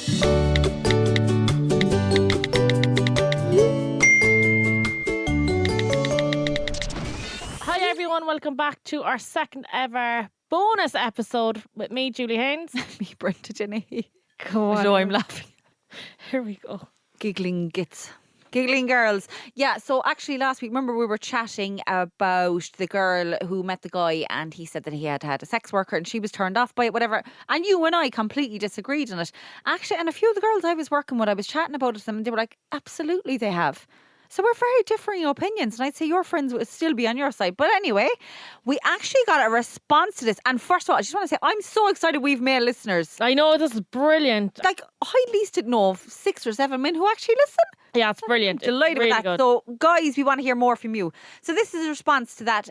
Hi everyone, welcome back to our second ever bonus episode with me, Julie Haynes. Me, Brenda Jenny. Go on. No, I'm laughing. Here we go. Giggling girls. Yeah, so actually last week, remember we were chatting about the girl who met the guy and he said that he had had a sex worker and she was turned off by it, whatever. And you and I completely disagreed on it. Actually, and a few of the girls I was working with, I was chatting about it to them and they were like, absolutely they have. So we're very differing opinions, and I'd say your friends would still be on your side. But anyway, we actually got a response to this. And first of all, I just want to say I'm so excited we've male listeners. I know, this is brilliant. Like, I at least didn't know of 6 or 7 men who actually listen. Yeah, it's brilliant. Delighted really with that. Good. So, guys, we want to hear more from you. So this is a response to that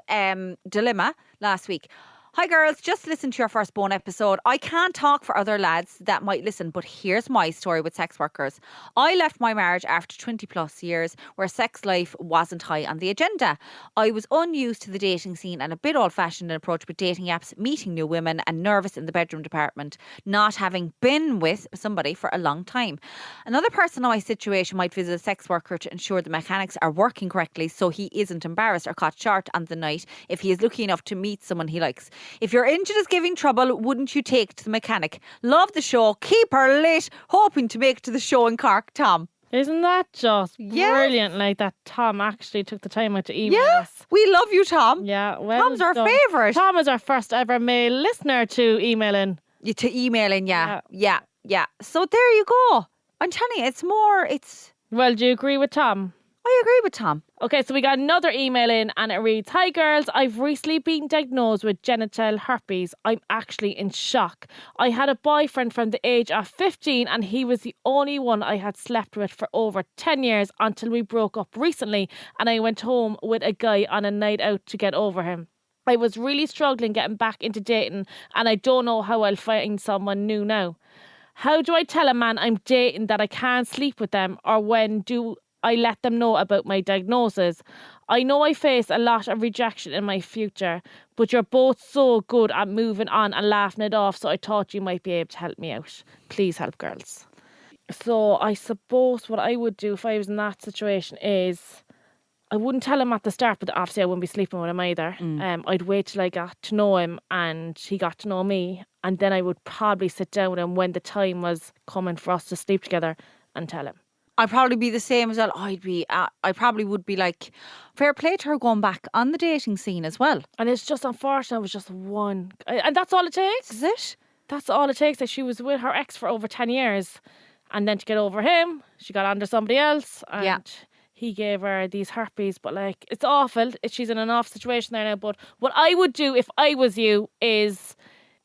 dilemma last week. Hi girls, just listen to your first bone episode. I can't talk for other lads that might listen, but here's my story with sex workers. I left my marriage after 20 plus years where sex life wasn't high on the agenda. I was unused to the dating scene and a bit old fashioned in approach with dating apps, meeting new women and nervous in the bedroom department, not having been with somebody for a long time. Another person in my situation might visit a sex worker to ensure the mechanics are working correctly so he isn't embarrassed or caught short on the night if he is lucky enough to meet someone he likes. If your engine is giving trouble, wouldn't you take to the mechanic? Love the show. Keep her lit. Hoping to make it to the show in Cork, Tom. Isn't that just brilliant? Like that Tom actually took the time out to email us. We love you, Tom. Yeah, well Tom's our done. favourite. Tom is our first ever male listener to email in. Yeah. So there you go. I'm telling you, it's... Well, do you agree with Tom? I agree with Tom. Okay, so we got another email in and it reads, Hi girls, I've recently been diagnosed with genital herpes. I'm actually in shock. I had a boyfriend from the age of 15 and he was the only one I had slept with for over 10 years until we broke up recently and I went home with a guy on a night out to get over him. I was really struggling getting back into dating and I don't know how I'll find someone new now. How do I tell a man I'm dating that I can't sleep with them, or when do I let them know about my diagnosis? I know I face a lot of rejection in my future, but you're both so good at moving on and laughing it off, so I thought you might be able to help me out. Please help, girls. So I suppose what I would do if I was in that situation is I wouldn't tell him at the start, but obviously I wouldn't be sleeping with him either. I'd wait till I got to know him and he got to know me, and then I would probably sit down with him when the time was coming for us to sleep together and tell him. I'd probably be the same as well. I probably would be like, fair play to her going back on the dating scene as well. And it's just unfortunate it was just one. And that's all it takes. Is it? That's all it takes. That she was with her ex for over 10 years. And then to get over him, she got under somebody else. And he gave her these herpes. But like, it's awful. She's in an awful situation there now. But what I would do if I was you is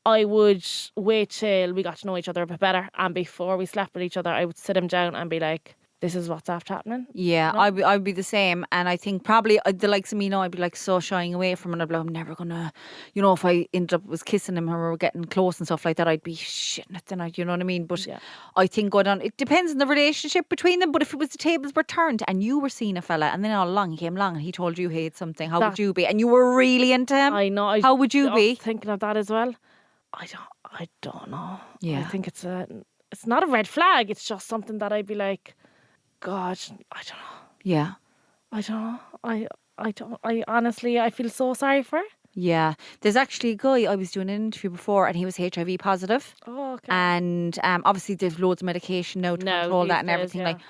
I would wait till we got to know each other a bit better. And before we slept with each other, I would sit him down and be like, this is what's after happening. Yeah, no? I'd be the same. And I think probably the likes of me now, I'd be like so shying away from it. I'd be like, I'm never going to, if I ended up was kissing him or we were getting close and stuff like that, I'd be shitting it then, you know what I mean? But I think it depends on the relationship between them. But if it was the tables were turned and you were seeing a fella and then all along he came along and he told you he had something, how would you be? And you were really into him? I know. How would you be? Thinking of that as well. I don't know. Yeah. I think it's not a red flag. It's just something that I'd be like, God, I don't know. Yeah. I don't know. I honestly, I feel so sorry for her. Yeah. There's actually a guy, I was doing an interview before and he was HIV positive. Oh, okay. And obviously there's loads of medication now to control that and everything. Like,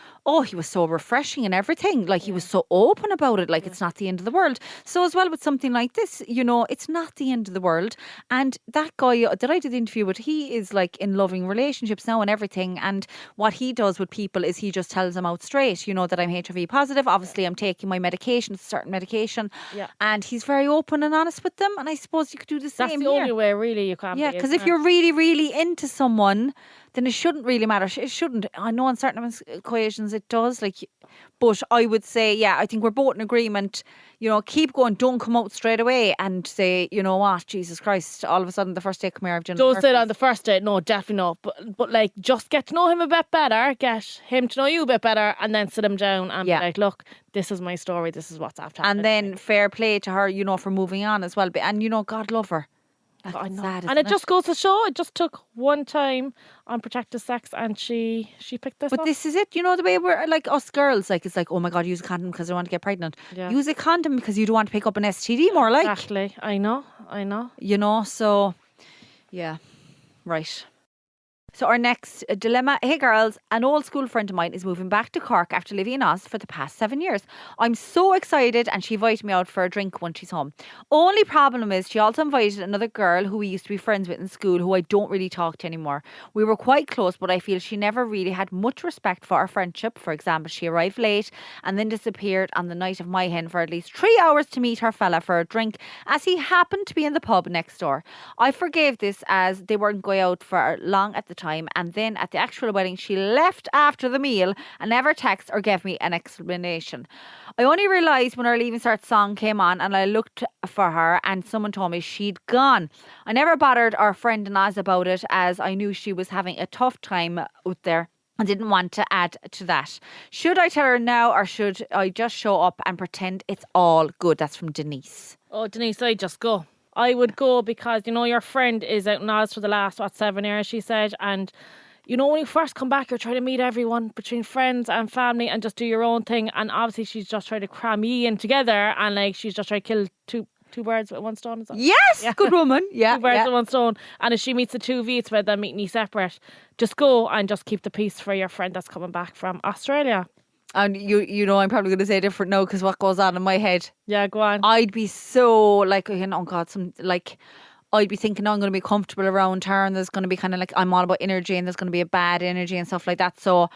he was so refreshing and everything. Like he was so open about it. Like it's not the end of the world. So as well with something like this, it's not the end of the world. And that guy that I did the interview with, he is like in loving relationships now and everything. And what he does with people is he just tells them out straight, that I'm HIV positive. Obviously I'm taking my medication, it's a certain medication. Yeah. And he's very open and honest with them. And I suppose you could do the same. That's the only way really you can be. Yeah, because if you're really, really into someone, then it shouldn't really matter. It shouldn't. I know on certain equations it does. But I would say, I think we're both in agreement. Keep going. Don't come out straight away and say, you know what, Jesus Christ, all of a sudden the first day, come here, I've done. Don't say it on the first date. No, definitely not. But like, just get to know him a bit better. Get him to know you a bit better, and then sit him down and be like, look, this is my story. This is what's after. And then fair play to her, for moving on as well. And God love her. That's I know. sad, And isn't it just goes to show, it just took one time unprotected sex and she picked this But up. this is it, you know, the way we're like us girls, like it's like, oh my God, use a condom because I want to get pregnant. Yeah. Use a condom because you don't want to pick up an STD more like. Exactly. I know. You know, so yeah, right. So our next dilemma. Hey girls, an old school friend of mine is moving back to Cork after living in Oz for the past 7 years. I'm so excited and she invited me out for a drink when she's home. Only problem is she also invited another girl who we used to be friends with in school who I don't really talk to anymore. We were quite close, but I feel she never really had much respect for our friendship. For example, she arrived late and then disappeared on the night of my hen for at least 3 hours to meet her fella for a drink as he happened to be in the pub next door. I forgave this as they weren't going out for long at the time, and then at the actual wedding she left after the meal and never texted or gave me an explanation. I only realised when our Leaving Cert song came on and I looked for her and someone told me she'd gone. I never bothered our friend Naz about it as I knew she was having a tough time out there. I didn't want to add to that. Should I tell her now or should I just show up and pretend it's all good? That's from Denise. Oh, Denise, I'd just go. I would go because, you know, your friend is out in Oz for the last, 7 years, she said. And, you know, when you first come back, you're trying to meet everyone between friends and family and just do your own thing. And obviously she's just trying to cram ye in together and, like, she's just trying to kill two birds with one stone. Is that? Yes, Yeah. good woman. Yeah, Two birds yeah. with one stone. And if she meets the two of you, it's about them meeting you separate. Just go and just keep the peace for your friend that's coming back from Australia. And you know, I'm probably going to say different now because what goes on in my head. Yeah, go on. I'd be so like, oh God, I'd be thinking, oh, I'm going to be comfortable around her and there's going to be kind of like, I'm all about energy and there's going to be a bad energy and stuff like that. So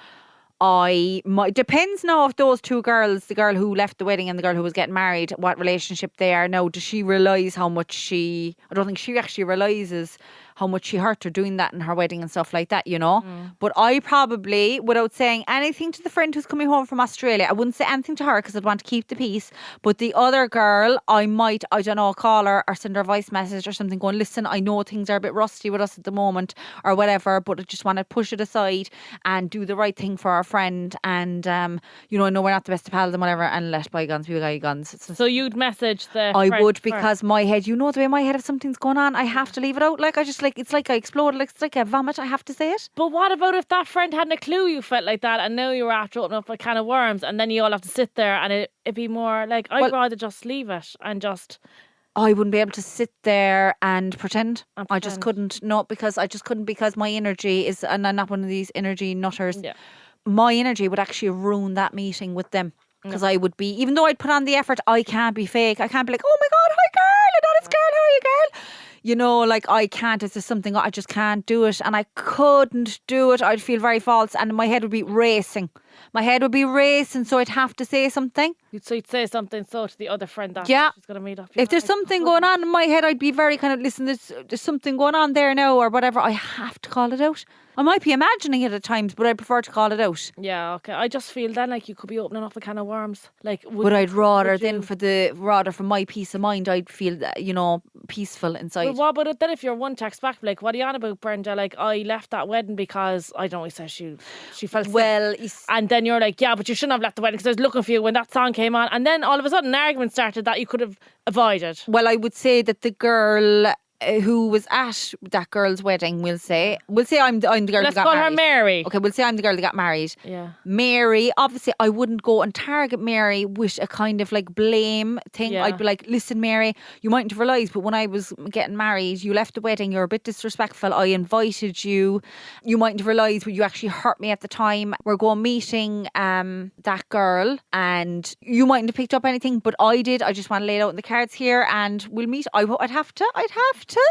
depends now if those two girls, the girl who left the wedding and the girl who was getting married, what relationship they are now. Does she realise how much I don't think she actually realises how much she hurt her doing that in her wedding and stuff like that, you know. But I probably, without saying anything to the friend who's coming home from Australia, I wouldn't say anything to her because I'd want to keep the peace. But the other girl, I might, I don't know, call her or send her a voice message or something going, listen, I know things are a bit rusty with us at the moment or whatever, but I just want to push it aside and do the right thing for our friend. And, you know, I know we're not the best of pals and whatever, and let bygones be bygones. So you'd message the I friend would first. because my head, you know the way my head, if something's going on, I have to leave it out. Like I just like, it's like I exploded, like it's like a vomit, I have to say it. But what about if that friend hadn't a clue you felt like that and now you were after opening up a can of worms and then you all have to sit there and it'd be more like, I'd rather just leave it and just... I wouldn't be able to sit there and pretend. And I just pretend. couldn't. No, because I just couldn't because my energy is, and I'm not one of these energy nutters. Yeah. My energy would actually ruin that meeting with them. Because I would be, even though I'd put on the effort, I can't be fake. I can't be like, oh my God, hi girl, I know this girl, how are you girl? You know, like I can't, it's just something, I just can't do it. And I couldn't do it. I'd feel very false and my head would be racing. My head would be racing, so I'd have to say something. So you'd say something so to the other friend that Yeah. she's going to meet up. If there's something going on in my head, I'd be very kind of, listen, there's something going on there now or whatever. I have to call it out. I might be imagining it at times, but I prefer to call it out. Yeah, okay. I just feel then like you could be opening up a can of worms. Like, But I'd rather would then for my peace of mind, I'd feel, you know, peaceful inside. Well, what about it then if you're one text back, like, what are you on about, Brenda? Like, I left that wedding because, I don't know, he says she felt sick. Well, And then you're like, yeah, but you shouldn't have left the wedding because I was looking for you when that song came on. And then all of a sudden an argument started that you could have avoided. well, I would say that the girl who was at that girl's wedding, we'll say I'm the girl Let's that got call married. her Mary. Okay, we'll say I'm the girl that got married. Yeah. Mary, obviously I wouldn't go and target Mary with a kind of like blame thing. Yeah. I'd be like, listen Mary, you mightn't have realised, but when I was getting married, you left the wedding, you're a bit disrespectful. I invited you. You mightn't have realised, but you actually hurt me at the time. We're going meeting that girl and you mightn't have picked up anything, but I did. I just want to lay it out in the cards here and we'll meet. I'd have to.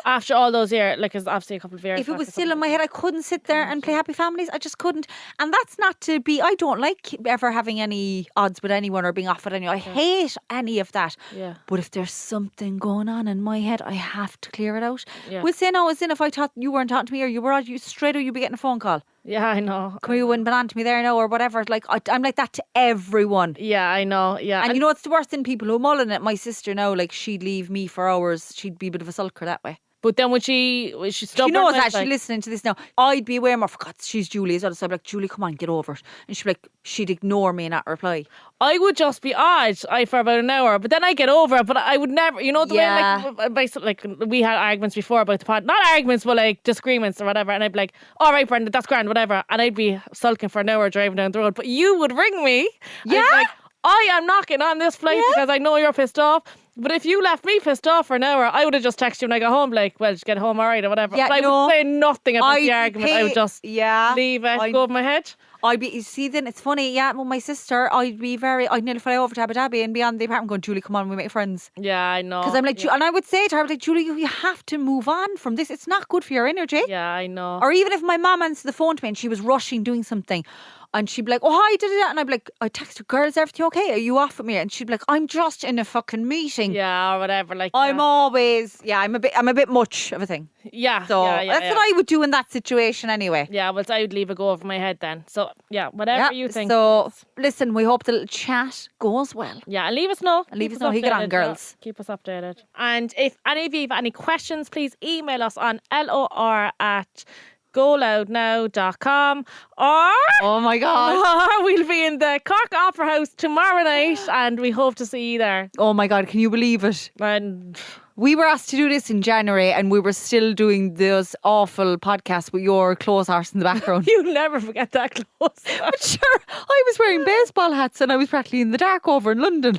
After all those years, like, it's obviously a couple of years. If it back was or still something. in my head, I couldn't sit there and play Happy Families. I just couldn't. And that's not to be, I don't like ever having any odds with anyone or being off with anyone. I hate any of that. Yeah. But if there's something going on in my head, I have to clear it out. Yeah. We'll say no, as in if I thought you weren't talking to me or you were on, you straight away you'd be getting a phone call. Yeah, I know. Come here, you wouldn't been on to me there now or whatever. Like I'm like that to everyone. Yeah, I know. Yeah. And you know what's the worst thing? People who mulling it. My sister now, like she'd leave me for hours. She'd be a bit of a sulker that way. But then when she stubborn, She knows I that. was She's like, listening to this now. I'd be way more, for God, she's Julie as well. So I'd be like, Julie, come on, get over it. And she'd be like, she'd ignore me and not reply. I would just be odd for about an hour, but then I get over it. But I would never, the Yeah. way like we had arguments before about the pod, not arguments, but like disagreements or whatever. And I'd be like, all right, Brenda, that's grand, whatever. And I'd be sulking for an hour driving down the road. But you would ring me. And I'd be like, I am not getting on this flight because I know you're pissed off. But if you left me pissed off for an hour, I would have just texted you when I got home, like, well, just get home all right or whatever. Yeah, but I no. would say nothing about the argument. I would just leave it, go over my head. You see, then it's funny, well, my sister, I'd nearly fly over to Abu Dhabi and be on the apartment going, Julie, come on, we make friends. Yeah, I know. Because I'm like, and I would say to her, I was like, Julie, you have to move on from this. It's not good for your energy. Yeah, I know. Or even if my mum answered the phone to me and she was rushing doing something, and she'd be like, oh, hi, da-da-da. And I'd be like, I text her, girls, everything okay? Are you off with me? And she'd be like, I'm just in a fucking meeting. Yeah, or whatever. Like I'm always, I'm a bit much of a thing. Yeah. So that's what I would do in that situation anyway. Yeah, well, I would leave it go over my head then. So yeah, whatever you think. So listen, we hope the little chat goes well. Yeah, and leave us know. And leave us know how you get on, girls. Keep us updated. And if any of you have any questions, please email us on lor@goloudnow.com or Oh my God. we'll be in the Cork Opera House tomorrow night and we hope to see you there. Oh my God, can you believe it? And We were asked to do this in January and we were still doing those awful podcasts with your clothes horse in the background. you'll never forget that close. But sure, I was wearing baseball hats and I was practically in the dark over in London.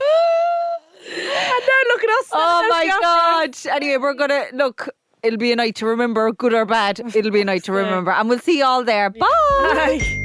And now look at us. Oh my God. Anyway, we're going to, look, it'll be a night to remember, good or bad. It'll be a night to remember. And we'll see you all there. Bye. Bye.